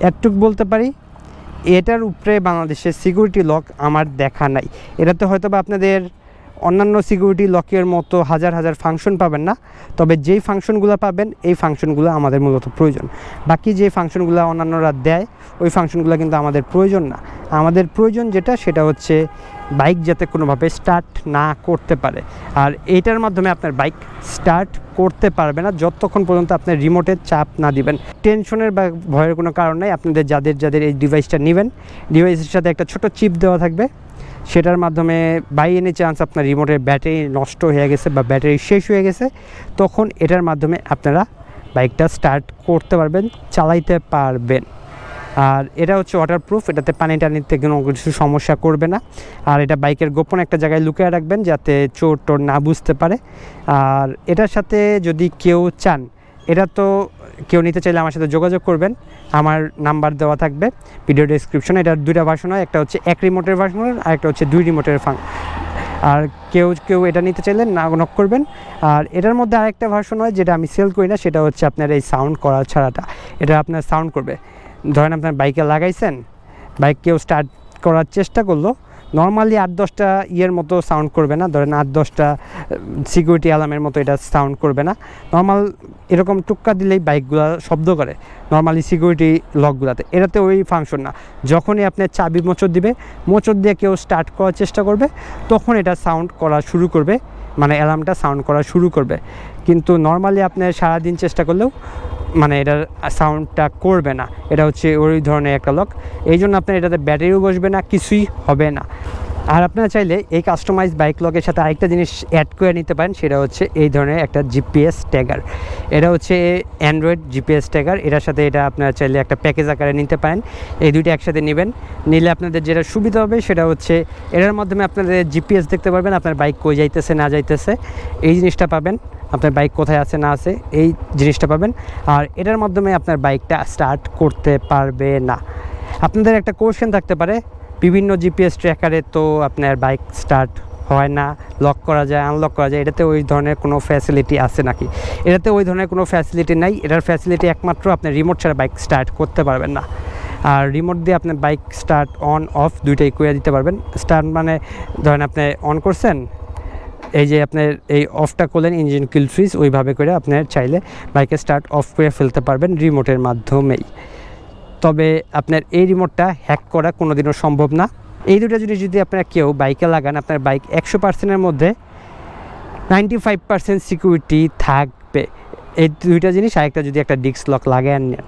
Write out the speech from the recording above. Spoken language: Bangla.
এতটুক বলতে পারি, এটার উপরে বাংলাদেশের সিকিউরিটি লক আমার দেখা নাই। এটাতে হয়তো বা আপনাদের অন্যান্য সিকিউরিটি লকের মতো হাজার হাজার ফাংশন পাবেন না, তবে যেই ফাংশনগুলো পাবেন এই ফাংশনগুলো আমাদের মূলত প্রয়োজন। বাকি যে ফাংশনগুলো অন্যান্যরা দেয় ওই ফাংশনগুলো কিন্তু আমাদের প্রয়োজন না। আমাদের প্রয়োজন যেটা, সেটা হচ্ছে বাইক যাতে কোনোভাবে স্টার্ট না করতে পারে। আর এইটার মাধ্যমে আপনার বাইক স্টার্ট করতে পারবে না যতক্ষণ পর্যন্ত আপনার রিমোটের চাপ না দিবেন। টেনশনের বা ভয়ের কোনো কারণ নাই। আপনাদের যাদের এই ডিভাইসটা নেবেন, ডিভাইসের সাথে একটা ছোট চিপ দেওয়া থাকবে, সেটার মাধ্যমে বাই এনি চান্স আপনার রিমোটের ব্যাটারি নষ্ট হয়ে গেছে বা ব্যাটারি শেষ হয়ে গেছে, তখন এটার মাধ্যমে আপনারা বাইকটা স্টার্ট করতে পারবেন, চালাইতে পারবেন। আর এটা হচ্ছে ওয়াটারপ্রুফ, এটাতে পানি টানিতে কোনো কিছু সমস্যা করবে না। আর এটা বাইকের গোপন একটা জায়গায় লুকিয়ে রাখবেন যাতে চোর টোর না বুঝতে পারে। আর এটার সাথে যদি কেউ চান, এটা তো কেউ নিতে চাইলে আমার সাথে যোগাযোগ করবেন, আমার নাম্বার দেওয়া থাকবে ভিডিও ডেসক্রিপশনে। এটার দুইটা ভার্সন হয়, একটা হচ্ছে এক রিমোটের ভার্সন আর একটা হচ্ছে দুই রিমোটের আর কেউ এটা নিতে চাইলে নক করবেন। আর এটার মধ্যে আরেকটা ভার্সন হয় যেটা আমি সেল করি না, সেটা হচ্ছে আপনার এই সাউন্ড করা ছাড়াটা। এটা আপনার সাউন্ড করবে, ধরেন আপনার বাইকে লাগাইছেন, বাইক কেউ স্টার্ট করার চেষ্টা করলো, নর্মালি 8-10টা ইয়ের মতো সাউন্ড করবে না, ধরেন 8-10টা সিকিউরিটি অ্যালার্মের মতো এটা সাউন্ড করবে না। নর্মাল এরকম টুক্কা দিলেই বাইকগুলো শব্দ করে নর্মালি সিকিউরিটি লকগুলোতে। এটাতে ওই ফাংশন না। যখনই আপনার চাবি মোচড় দিবে, মোচড় দিয়ে কেউ স্টার্ট করার চেষ্টা করবে, তখন এটা সাউন্ড করা শুরু করবে, মানে অ্যালার্মটা সাউন্ড করা শুরু করবে। কিন্তু নর্মালি আপনার সারাদিন চেষ্টা করলেও মানে এটার সাউন্ডটা করবে না। এটা হচ্ছে ওই ধরনের একটা লক, এই জন্য আপনার এটাতে ব্যাটারিও বসবে না, কিছুই হবে না। আর আপনারা চাইলে এই কাস্টমাইজ বাইক লকের সাথে আরেকটা জিনিস অ্যাড করে নিতে পারেন, সেটা হচ্ছে এই ধরনের একটা জিপিএস ট্যাগার। এটা হচ্ছে অ্যান্ড্রয়েড জিপিএস ট্যাগার, এটার সাথে এটা আপনারা চাইলে একটা প্যাকেজ আকারে নিতে পারেন। এই দুইটা একসাথে নেবেন, নিলে আপনাদের যেটা সুবিধা হবে সেটা হচ্ছে এটার মাধ্যমে আপনাদের জিপিএস দেখতে পারবেন, আপনার বাইক কই যাইতেছে না যাইতেছে এই জিনিসটা পাবেন, আপনার বাইক কোথায় আছে না আছে এই জিনিসটা পাবেন। আর এটার মাধ্যমে আপনার বাইকটা স্টার্ট করতে পারবে না। আপনাদের একটা কোয়েশ্চেন থাকতে পারে, বিভিন্ন জিপিএস ট্র্যাকারে তো আপনার বাইক স্টার্ট হয় না, লক করা যায়, আনলক করা যায়, এটাতে ওই ধরনের কোনো ফ্যাসিলিটি আছে নাকি? এটাতে ওই ধরনের কোনো ফ্যাসিলিটি নাই। এটার ফ্যাসিলিটি একমাত্র আপনি রিমোট ছাড়া বাইক স্টার্ট করতে পারবেন না। আর রিমোট দিয়ে আপনার বাইক স্টার্ট অন অফ দুইটাই করে দিতে পারবেন। স্টার্ট মানে ধরেন আপনি অন করছেন, এই যে আপনার এই অফটা করলেন ইঞ্জিন কিল সুইচ, ওইভাবে করে আপনার চাইলে বাইকে স্টার্ট অফ করে ফেলতে পারবেন রিমোটের মাধ্যমেই। তবে আপনার এই রিমোটটা হ্যাক করা কোনোদিনও সম্ভব না। এই দুটো জিনিস যদি আপনারা কেউ বাইকে লাগান, আপনার বাইক 100%-এর মধ্যে 95% সিকিউরিটি থাকবে। এই দুইটা জিনিস। আরেকটা যদি একটা ডিস্ক লক লাগায় নেন,